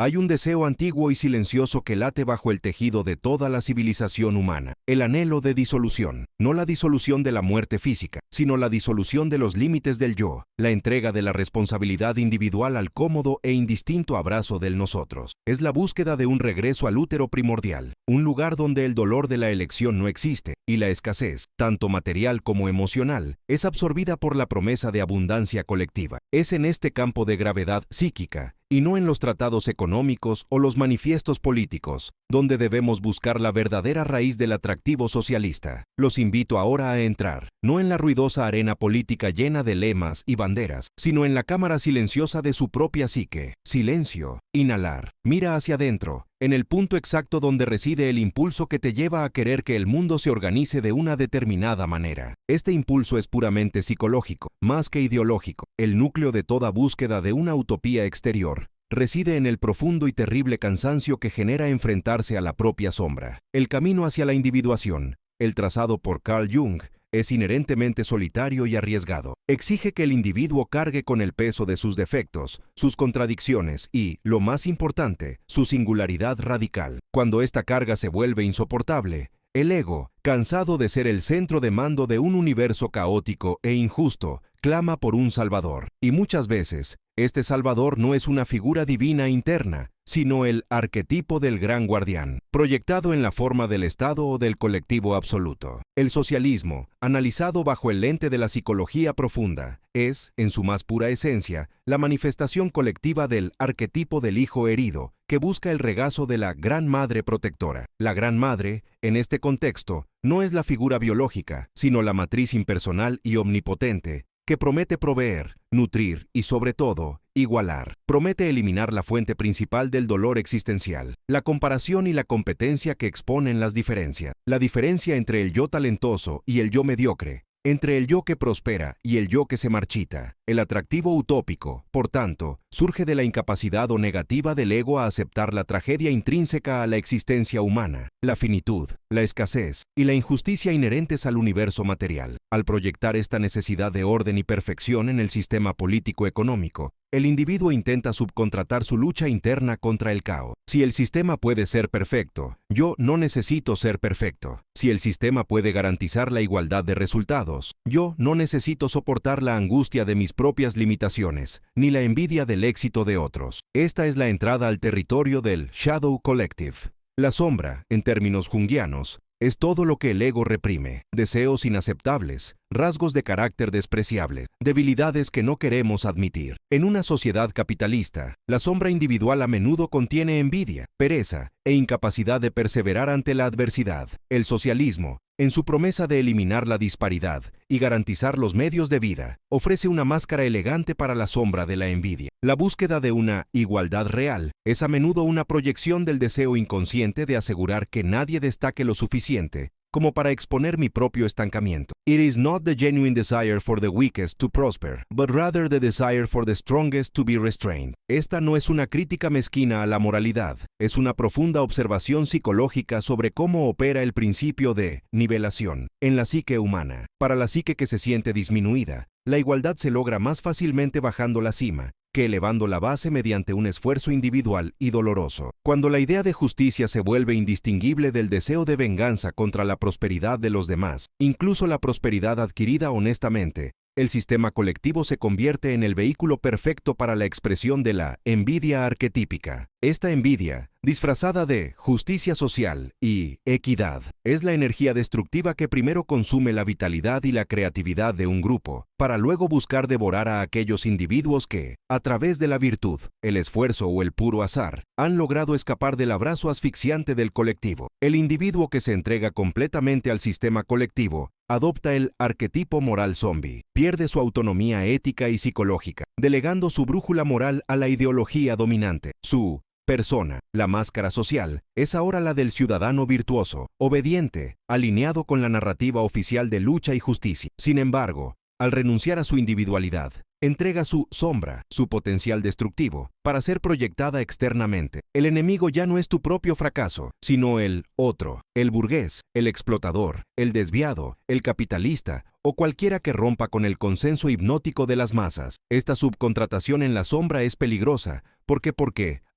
Hay un deseo antiguo y silencioso que late bajo el tejido de toda la civilización humana, el anhelo de disolución. No la disolución de la muerte física, sino la disolución de los límites del yo, la entrega de la responsabilidad individual al cómodo e indistinto abrazo del nosotros. Es la búsqueda de un regreso al útero primordial, un lugar donde el dolor de la elección no existe, y la escasez, tanto material como emocional, es absorbida por la promesa de abundancia colectiva. Es en este campo de gravedad psíquica, y no en los tratados económicos o los manifiestos políticos, donde debemos buscar la verdadera raíz del atractivo socialista. Los invito ahora a entrar, no en la ruidosa arena política llena de lemas y banderas, sino en la cámara silenciosa de su propia psique. Silencio, inhalar, mira hacia adentro, en el punto exacto donde reside el impulso que te lleva a querer que el mundo se organice de una determinada manera. Este impulso es puramente psicológico, más que ideológico. El núcleo de toda búsqueda de una utopía exterior reside en el profundo y terrible cansancio que genera enfrentarse a la propia sombra. El camino hacia la individuación, el trazado por Carl Jung, es inherentemente solitario y arriesgado. Exige que el individuo cargue con el peso de sus defectos, sus contradicciones y, lo más importante, su singularidad radical. Cuando esta carga se vuelve insoportable, el ego, cansado de ser el centro de mando de un universo caótico e injusto, clama por un salvador. Y muchas veces, este salvador no es una figura divina interna, sino el arquetipo del gran guardián, proyectado en la forma del Estado o del colectivo absoluto. El socialismo, analizado bajo el lente de la psicología profunda, es, en su más pura esencia, la manifestación colectiva del arquetipo del hijo herido, que busca el regazo de la Gran Madre protectora. La Gran Madre, en este contexto, no es la figura biológica, sino la matriz impersonal y omnipotente, que promete proveer, nutrir y, sobre todo, igualar. Promete eliminar la fuente principal del dolor existencial, la comparación y la competencia que exponen las diferencias. La diferencia entre el yo talentoso y el yo mediocre, entre el yo que prospera y el yo que se marchita. El atractivo utópico, por tanto, surge de la incapacidad o negativa del ego a aceptar la tragedia intrínseca a la existencia humana, la finitud, la escasez y la injusticia inherentes al universo material. Al proyectar esta necesidad de orden y perfección en el sistema político-económico, el individuo intenta subcontratar su lucha interna contra el caos. Si el sistema puede ser perfecto, yo no necesito ser perfecto. Si el sistema puede garantizar la igualdad de resultados, yo no necesito soportar la angustia de mis propias limitaciones, ni la envidia del éxito de otros. Esta es la entrada al territorio del Shadow Collective. La sombra, en términos junguianos, es todo lo que el ego reprime: deseos inaceptables, rasgos de carácter despreciables, debilidades que no queremos admitir. En una sociedad capitalista, la sombra individual a menudo contiene envidia, pereza e incapacidad de perseverar ante la adversidad. El socialismo, en su promesa de eliminar la disparidad y garantizar los medios de vida, ofrece una máscara elegante para la sombra de la envidia. La búsqueda de una igualdad real es a menudo una proyección del deseo inconsciente de asegurar que nadie destaque lo suficiente como para exponer mi propio estancamiento. It is not the genuine desire for the weakest to prosper, but rather the desire for the strongest to be restrained. Esta no es una crítica mezquina a la moralidad, es una profunda observación psicológica sobre cómo opera el principio de nivelación en la psique humana. Para la psique que se siente disminuida, la igualdad se logra más fácilmente bajando la cima que elevando la base mediante un esfuerzo individual y doloroso. Cuando la idea de justicia se vuelve indistinguible del deseo de venganza contra la prosperidad de los demás, incluso la prosperidad adquirida honestamente, el sistema colectivo se convierte en el vehículo perfecto para la expresión de la envidia arquetípica. Esta envidia, disfrazada de justicia social y equidad, es la energía destructiva que primero consume la vitalidad y la creatividad de un grupo, para luego buscar devorar a aquellos individuos que, a través de la virtud, el esfuerzo o el puro azar, han logrado escapar del abrazo asfixiante del colectivo. El individuo que se entrega completamente al sistema colectivo adopta el arquetipo moral zombie, pierde su autonomía ética y psicológica, delegando su brújula moral a la ideología dominante. Su persona, la máscara social, es ahora la del ciudadano virtuoso, obediente, alineado con la narrativa oficial de lucha y justicia. Sin embargo, al renunciar a su individualidad, entrega su sombra, su potencial destructivo, para ser proyectada externamente. El enemigo ya no es tu propio fracaso, sino el otro, el burgués, el explotador, el desviado, el capitalista o cualquiera que rompa con el consenso hipnótico de las masas. Esta subcontratación en la sombra es peligrosa, porque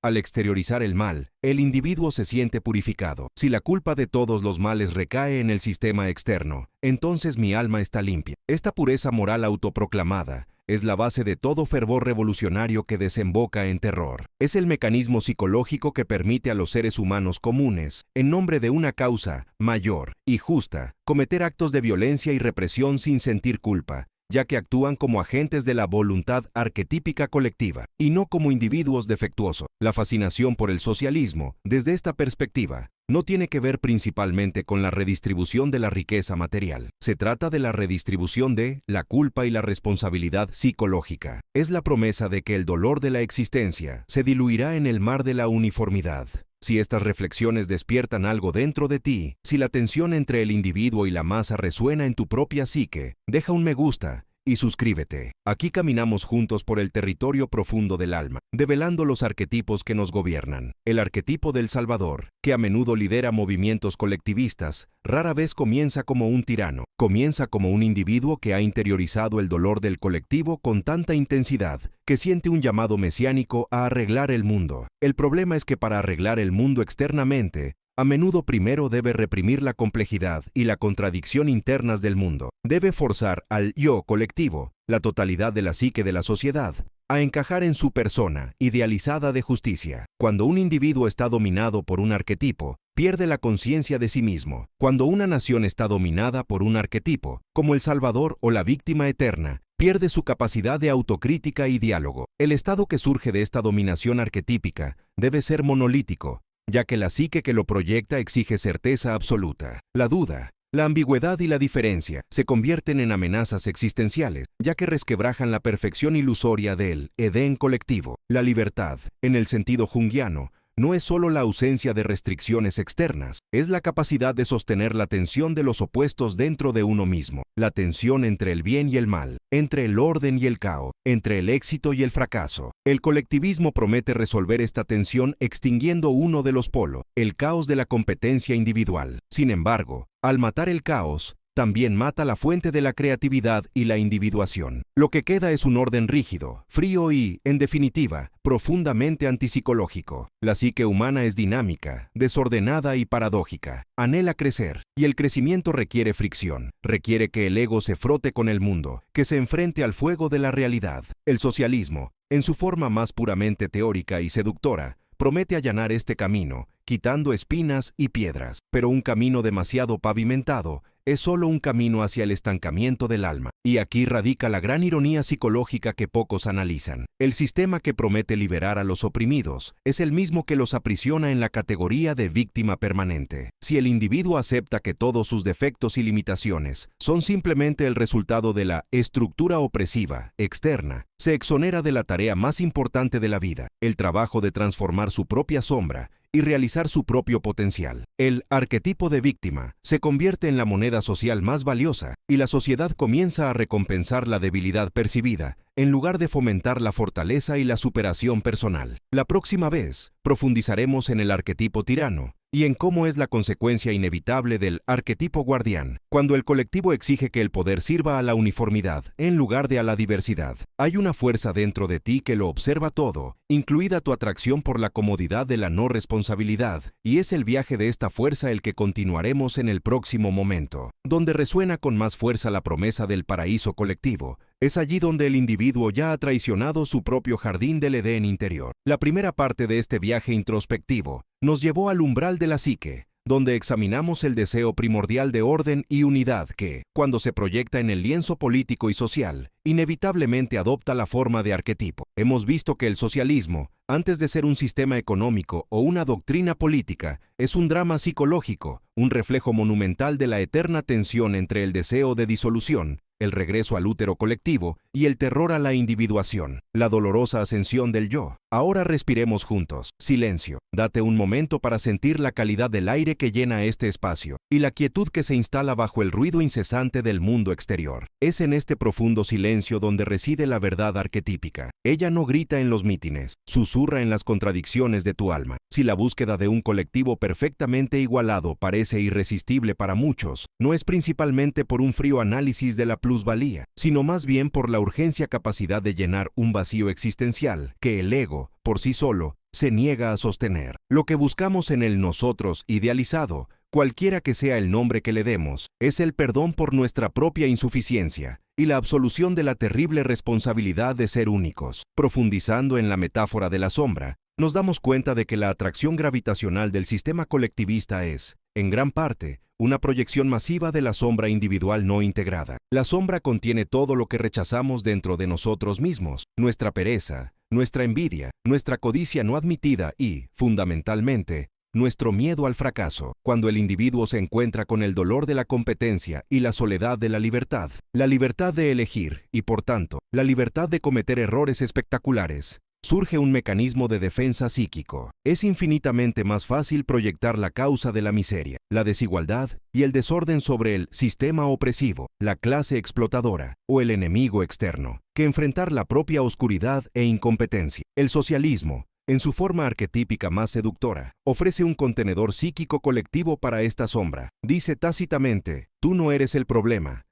Al exteriorizar el mal, el individuo se siente purificado. Si la culpa de todos los males recae en el sistema externo, entonces mi alma está limpia. Esta pureza moral autoproclamada es la base de todo fervor revolucionario que desemboca en terror. Es el mecanismo psicológico que permite a los seres humanos comunes, en nombre de una causa mayor y justa, cometer actos de violencia y represión sin sentir culpa, ya que actúan como agentes de la voluntad arquetípica colectiva, y no como individuos defectuosos. La fascinación por el socialismo, desde esta perspectiva, no tiene que ver principalmente con la redistribución de la riqueza material. Se trata de la redistribución de la culpa y la responsabilidad psicológica. Es la promesa de que el dolor de la existencia se diluirá en el mar de la uniformidad. Si estas reflexiones despiertan algo dentro de ti, si la tensión entre el individuo y la masa resuena en tu propia psique, deja un me gusta y suscríbete. Aquí caminamos juntos por el territorio profundo del alma, develando los arquetipos que nos gobiernan. El arquetipo del Salvador, que a menudo lidera movimientos colectivistas, rara vez comienza como un tirano. Comienza como un individuo que ha interiorizado el dolor del colectivo con tanta intensidad que siente un llamado mesiánico a arreglar el mundo. El problema es que para arreglar el mundo externamente, a menudo primero debe reprimir la complejidad y la contradicción internas del mundo. Debe forzar al yo colectivo, la totalidad de la psique de la sociedad, a encajar en su persona idealizada de justicia. Cuando un individuo está dominado por un arquetipo, pierde la conciencia de sí mismo. Cuando una nación está dominada por un arquetipo, como el Salvador o la víctima eterna, pierde su capacidad de autocrítica y diálogo. El estado que surge de esta dominación arquetípica debe ser monolítico, ya que la psique que lo proyecta exige certeza absoluta. La duda, la ambigüedad y la diferencia se convierten en amenazas existenciales, ya que resquebrajan la perfección ilusoria del Edén colectivo. La libertad, en el sentido junguiano, no es solo la ausencia de restricciones externas, es la capacidad de sostener la tensión de los opuestos dentro de uno mismo, la tensión entre el bien y el mal, entre el orden y el caos, entre el éxito y el fracaso. El colectivismo promete resolver esta tensión extinguiendo uno de los polos, el caos de la competencia individual. Sin embargo, al matar el caos, también mata la fuente de la creatividad y la individuación. Lo que queda es un orden rígido, frío y, en definitiva, profundamente antipsicológico. La psique humana es dinámica, desordenada y paradójica. Anhela crecer, y el crecimiento requiere fricción. Requiere que el ego se frote con el mundo, que se enfrente al fuego de la realidad. El socialismo, en su forma más puramente teórica y seductora, promete allanar este camino, quitando espinas y piedras. Pero un camino demasiado pavimentado es solo un camino hacia el estancamiento del alma. Y aquí radica la gran ironía psicológica que pocos analizan. El sistema que promete liberar a los oprimidos es el mismo que los aprisiona en la categoría de víctima permanente. Si el individuo acepta que todos sus defectos y limitaciones son simplemente el resultado de la estructura opresiva externa, se exonera de la tarea más importante de la vida, el trabajo de transformar su propia sombra y realizar su propio potencial. El arquetipo de víctima se convierte en la moneda social más valiosa y la sociedad comienza a recompensar la debilidad percibida en lugar de fomentar la fortaleza y la superación personal. La próxima vez profundizaremos en el arquetipo tirano y en cómo es la consecuencia inevitable del arquetipo guardián, cuando el colectivo exige que el poder sirva a la uniformidad en lugar de a la diversidad. Hay una fuerza dentro de ti que lo observa todo, incluida tu atracción por la comodidad de la no responsabilidad, y es el viaje de esta fuerza el que continuaremos en el próximo momento, donde resuena con más fuerza la promesa del paraíso colectivo. Es allí donde el individuo ya ha traicionado su propio jardín del Edén interior. La primera parte de este viaje introspectivo nos llevó al umbral de la psique, donde examinamos el deseo primordial de orden y unidad que, cuando se proyecta en el lienzo político y social, inevitablemente adopta la forma de arquetipo. Hemos visto que el socialismo, antes de ser un sistema económico o una doctrina política, es un drama psicológico, un reflejo monumental de la eterna tensión entre el deseo de disolución, el regreso al útero colectivo y el terror a la individuación, la dolorosa ascensión del yo. Ahora respiremos juntos. Silencio. Date un momento para sentir la calidad del aire que llena este espacio y la quietud que se instala bajo el ruido incesante del mundo exterior. Es en este profundo silencio donde reside la verdad arquetípica. Ella no grita en los mítines, susurra en las contradicciones de tu alma. Si la búsqueda de un colectivo perfectamente igualado parece irresistible para muchos, no es principalmente por un frío análisis de la plusvalía, sino más bien por la urgencia capacidad de llenar un vacío existencial que el ego, por sí solo, se niega a sostener. Lo que buscamos en el nosotros idealizado, cualquiera que sea el nombre que le demos, es el perdón por nuestra propia insuficiencia y la absolución de la terrible responsabilidad de ser únicos. Profundizando en la metáfora de la sombra, nos damos cuenta de que la atracción gravitacional del sistema colectivista es, en gran parte, una proyección masiva de la sombra individual no integrada. La sombra contiene todo lo que rechazamos dentro de nosotros mismos, nuestra pereza, nuestra envidia, nuestra codicia no admitida y, fundamentalmente, nuestro miedo al fracaso. Cuando el individuo se encuentra con el dolor de la competencia y la soledad de la libertad de elegir y, por tanto, la libertad de cometer errores espectaculares, surge un mecanismo de defensa psíquico. Es infinitamente más fácil proyectar la causa de la miseria, la desigualdad y el desorden sobre el sistema opresivo, la clase explotadora o el enemigo externo, que enfrentar la propia oscuridad e incompetencia. El socialismo, en su forma arquetípica más seductora, ofrece un contenedor psíquico colectivo para esta sombra. Dice tácitamente, tú no eres el problema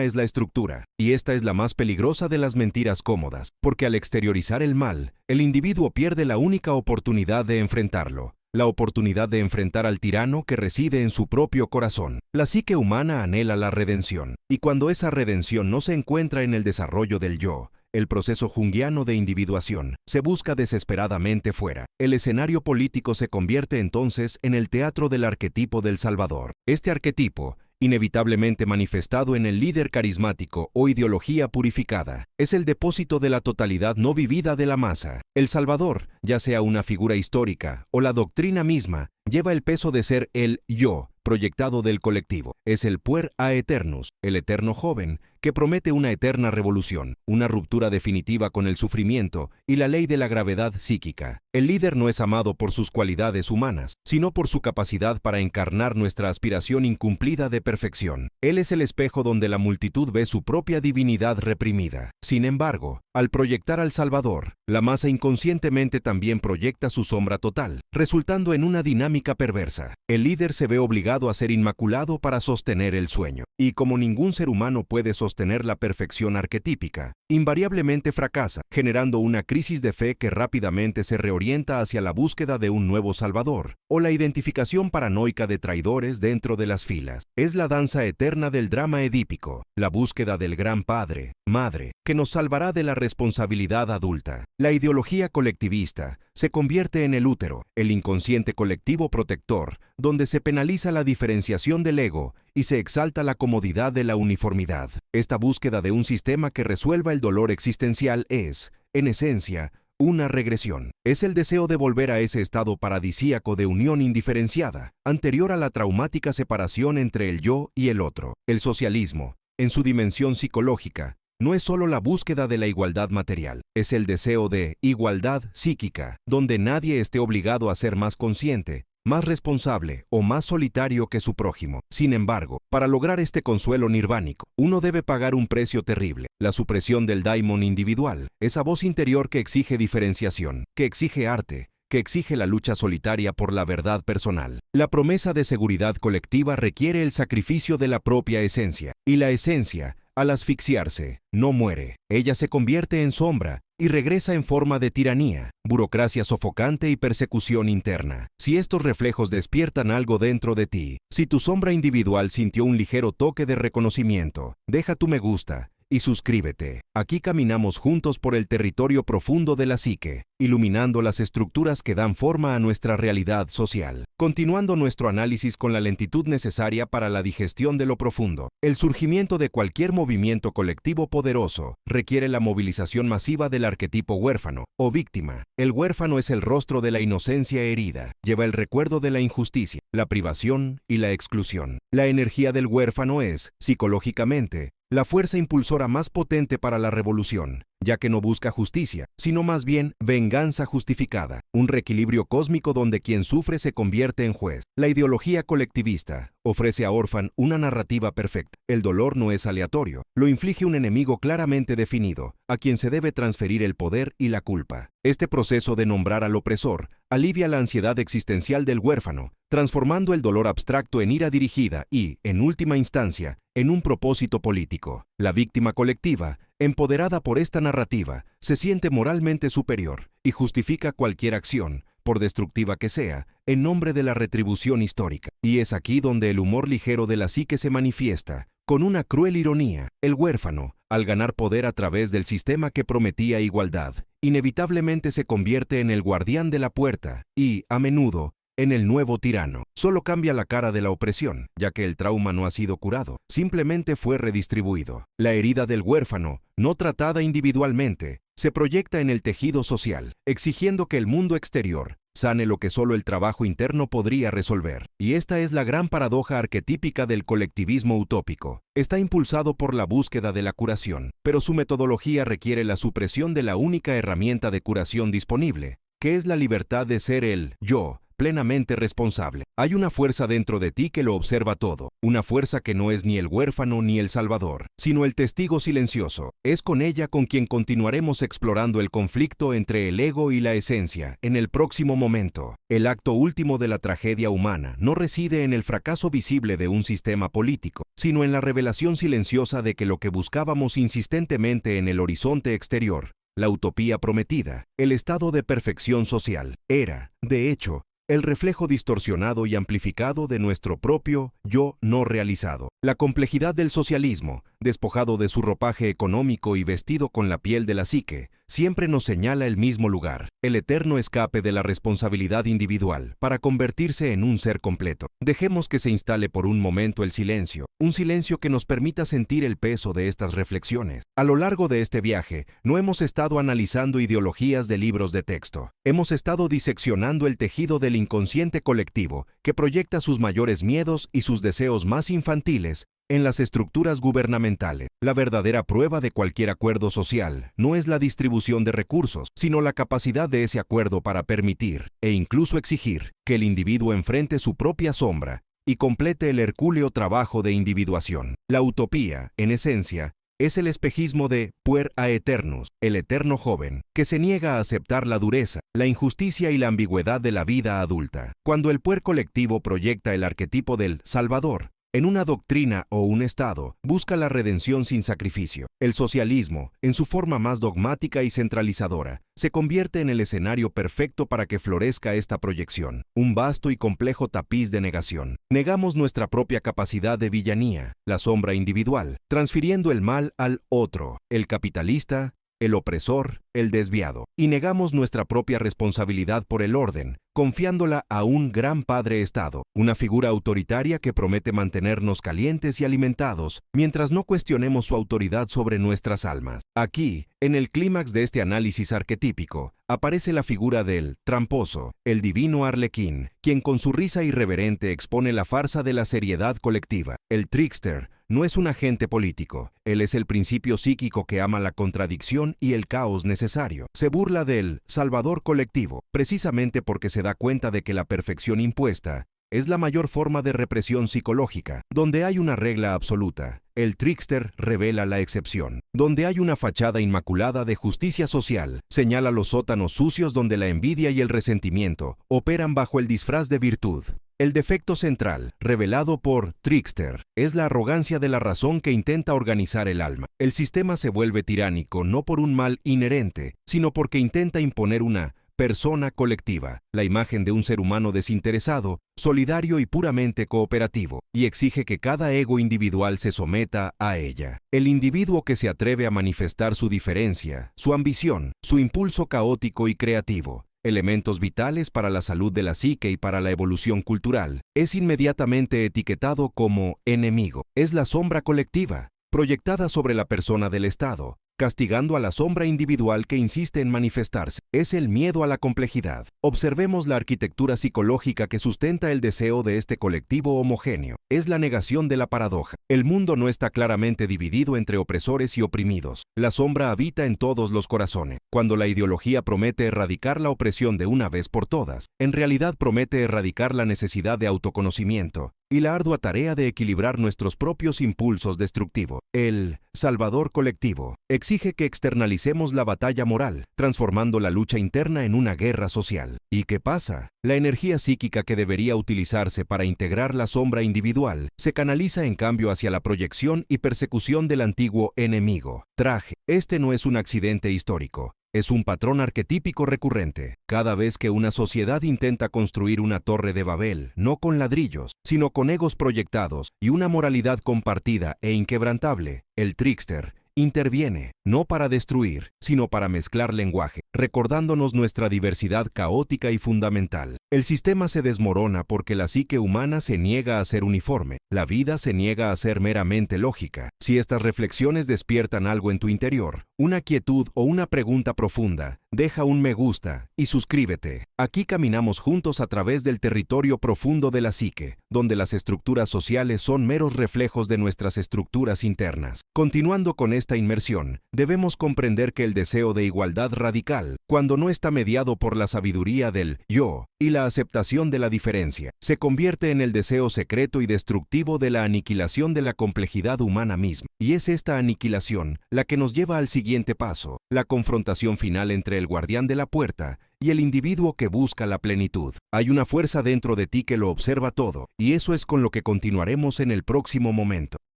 es la estructura, y esta es la más peligrosa de las mentiras cómodas, porque al exteriorizar el mal, el individuo pierde la única oportunidad de enfrentarlo, la oportunidad de enfrentar al tirano que reside en su propio corazón. La psique humana anhela la redención, y cuando esa redención no se encuentra en el desarrollo del yo, el proceso junguiano de individuación se busca desesperadamente fuera. El escenario político se convierte entonces en el teatro del arquetipo del Salvador. Este arquetipo, inevitablemente manifestado en el líder carismático o ideología purificada, es el depósito de la totalidad no vivida de la masa. El Salvador, ya sea una figura histórica o la doctrina misma, lleva el peso de ser el yo proyectado del colectivo. Es el puer aeternus, el eterno joven, que promete una eterna revolución, una ruptura definitiva con el sufrimiento y la ley de la gravedad psíquica. El líder no es amado por sus cualidades humanas, sino por su capacidad para encarnar nuestra aspiración incumplida de perfección. Él es el espejo donde la multitud ve su propia divinidad reprimida. Sin embargo, al proyectar al Salvador, la masa inconscientemente también proyecta su sombra total, resultando en una dinámica perversa. El líder se ve obligado a ser inmaculado para sostener el sueño, y como ningún ser humano puede sostener la perfección arquetípica, invariablemente fracasa, generando una crisis de fe que rápidamente se reorienta hacia la búsqueda de un nuevo Salvador, o la identificación paranoica de traidores dentro de las filas. Es la danza eterna del drama edípico, la búsqueda del gran padre, madre, que nos salvará de la responsabilidad adulta. La ideología colectivista se convierte en el útero, el inconsciente colectivo protector, donde se penaliza la diferenciación del ego y se exalta la comodidad de la uniformidad. Esta búsqueda de un sistema que resuelva el dolor existencial es, en esencia, una regresión. Es el deseo de volver a ese estado paradisíaco de unión indiferenciada, anterior a la traumática separación entre el yo y el otro. El socialismo, en su dimensión psicológica, no es solo la búsqueda de la igualdad material, es el deseo de igualdad psíquica, donde nadie esté obligado a ser más consciente, más responsable o más solitario que su prójimo. Sin embargo, para lograr este consuelo nirvánico, uno debe pagar un precio terrible, la supresión del daimon individual, esa voz interior que exige diferenciación, que exige arte, que exige la lucha solitaria por la verdad personal. La promesa de seguridad colectiva requiere el sacrificio de la propia esencia, y la esencia, al asfixiarse, no muere. Ella se convierte en sombra y regresa en forma de tiranía, burocracia sofocante y persecución interna. Si estos reflejos despiertan algo dentro de ti, si tu sombra individual sintió un ligero toque de reconocimiento, deja tu me gusta y suscríbete. Aquí caminamos juntos por el territorio profundo de la psique, iluminando las estructuras que dan forma a nuestra realidad social. Continuando nuestro análisis con la lentitud necesaria para la digestión de lo profundo, el surgimiento de cualquier movimiento colectivo poderoso requiere la movilización masiva del arquetipo huérfano o víctima. El huérfano es el rostro de la inocencia herida, lleva el recuerdo de la injusticia, la privación y la exclusión. La energía del huérfano es, psicológicamente, la fuerza impulsora más potente para la revolución. ya que no busca justicia, sino más bien venganza justificada, un reequilibrio cósmico donde quien sufre se convierte en juez. La ideología colectivista ofrece a Orphan una narrativa perfecta. El dolor no es aleatorio, lo inflige un enemigo claramente definido, a quien se debe transferir el poder y la culpa. Este proceso de nombrar al opresor alivia la ansiedad existencial del huérfano, transformando el dolor abstracto en ira dirigida y, en última instancia, en un propósito político. La víctima colectiva, empoderada por esta narrativa, se siente moralmente superior y justifica cualquier acción, por destructiva que sea, en nombre de la retribución histórica. Y es aquí donde el humor ligero de la psique se manifiesta. Con una cruel ironía, el huérfano, al ganar poder a través del sistema que prometía igualdad, inevitablemente se convierte en el guardián de la puerta y, a menudo, en el nuevo tirano. Solo cambia la cara de la opresión, ya que el trauma no ha sido curado, simplemente fue redistribuido. La herida del huérfano, no tratada individualmente, se proyecta en el tejido social, exigiendo que el mundo exterior sane lo que solo el trabajo interno podría resolver. Y esta es la gran paradoja arquetípica del colectivismo utópico. Está impulsado por la búsqueda de la curación, pero su metodología requiere la supresión de la única herramienta de curación disponible, que es la libertad de ser el yo, plenamente responsable. Hay una fuerza dentro de ti que lo observa todo, una fuerza que no es ni el huérfano ni el salvador, sino el testigo silencioso. Es con ella con quien continuaremos explorando el conflicto entre el ego y la esencia en el próximo momento. El acto último de la tragedia humana no reside en el fracaso visible de un sistema político, sino en la revelación silenciosa de que lo que buscábamos insistentemente en el horizonte exterior, la utopía prometida, el estado de perfección social, era, de hecho, el reflejo distorsionado y amplificado de nuestro propio yo no realizado. La complejidad del socialismo, despojado de su ropaje económico y vestido con la piel de la psique, siempre nos señala el mismo lugar, el eterno escape de la responsabilidad individual para convertirse en un ser completo. Dejemos que se instale por un momento el silencio, un silencio que nos permita sentir el peso de estas reflexiones. A lo largo de este viaje, no hemos estado analizando ideologías de libros de texto. Hemos estado diseccionando el tejido del inconsciente colectivo que proyecta sus mayores miedos y sus deseos más infantiles en las estructuras gubernamentales. La verdadera prueba de cualquier acuerdo social no es la distribución de recursos, sino la capacidad de ese acuerdo para permitir, e incluso exigir, que el individuo enfrente su propia sombra y complete el hercúleo trabajo de individuación. La utopía, en esencia, es el espejismo de puer aeternus, el eterno joven, que se niega a aceptar la dureza, la injusticia y la ambigüedad de la vida adulta. Cuando el puer colectivo proyecta el arquetipo del Salvador, en una doctrina o un Estado, busca la redención sin sacrificio. El socialismo, en su forma más dogmática y centralizadora, se convierte en el escenario perfecto para que florezca esta proyección, un vasto y complejo tapiz de negación. Negamos nuestra propia capacidad de villanía, la sombra individual, transfiriendo el mal al otro, el capitalista, el opresor, el desviado, y negamos nuestra propia responsabilidad por el orden, confiándola a un gran padre Estado, una figura autoritaria que promete mantenernos calientes y alimentados mientras no cuestionemos su autoridad sobre nuestras almas. Aquí, en el clímax de este análisis arquetípico, aparece la figura del tramposo, el divino Arlequín, quien con su risa irreverente expone la farsa de la seriedad colectiva. El trickster no es un agente político, él es el principio psíquico que ama la contradicción y el caos necesario. Se burla del salvador colectivo, precisamente porque se da cuenta de que la perfección impuesta es la mayor forma de represión psicológica. Donde hay una regla absoluta, el trickster revela la excepción. Donde hay una fachada inmaculada de justicia social, señala los sótanos sucios donde la envidia y el resentimiento operan bajo el disfraz de virtud. El defecto central, revelado por Trickster, es la arrogancia de la razón que intenta organizar el alma. El sistema se vuelve tiránico no por un mal inherente, sino porque intenta imponer una persona colectiva, la imagen de un ser humano desinteresado, solidario y puramente cooperativo, y exige que cada ego individual se someta a ella. El individuo que se atreve a manifestar su diferencia, su ambición, su impulso caótico y creativo, elementos vitales para la salud de la psique y para la evolución cultural, es inmediatamente etiquetado como enemigo. Es la sombra colectiva, proyectada sobre la persona del Estado, castigando a la sombra individual que insiste en manifestarse. Es el miedo a la complejidad. Observemos la arquitectura psicológica que sustenta el deseo de este colectivo homogéneo. Es la negación de la paradoja. El mundo no está claramente dividido entre opresores y oprimidos. La sombra habita en todos los corazones. Cuando la ideología promete erradicar la opresión de una vez por todas, en realidad promete erradicar la necesidad de autoconocimiento y la ardua tarea de equilibrar nuestros propios impulsos destructivos. El Salvador colectivo exige que externalicemos la batalla moral, transformando la lucha interna en una guerra social. ¿Y qué pasa? La energía psíquica que debería utilizarse para integrar la sombra individual se canaliza en cambio hacia la proyección y persecución del antiguo enemigo. Traje. Este no es un accidente histórico. Es un patrón arquetípico recurrente. Cada vez que una sociedad intenta construir una torre de Babel, no con ladrillos, sino con egos proyectados y una moralidad compartida e inquebrantable, el trickster interviene, no para destruir, sino para mezclar lenguaje, recordándonos nuestra diversidad caótica y fundamental. El sistema se desmorona porque la psique humana se niega a ser uniforme, la vida se niega a ser meramente lógica. Si estas reflexiones despiertan algo en tu interior, una quietud o una pregunta profunda, deja un me gusta y suscríbete. Aquí caminamos juntos a través del territorio profundo de la psique, donde las estructuras sociales son meros reflejos de nuestras estructuras internas. Continuando con esta inmersión, debemos comprender que el deseo de igualdad radical, cuando no está mediado por la sabiduría del yo y la aceptación de la diferencia, se convierte en el deseo secreto y destructivo de la aniquilación de la complejidad humana misma. Y es esta aniquilación la que nos lleva al siguiente paso, la confrontación final entre el guardián de la puerta y el individuo que busca la plenitud. Hay una fuerza dentro de ti que lo observa todo, y eso es con lo que continuaremos en el próximo momento.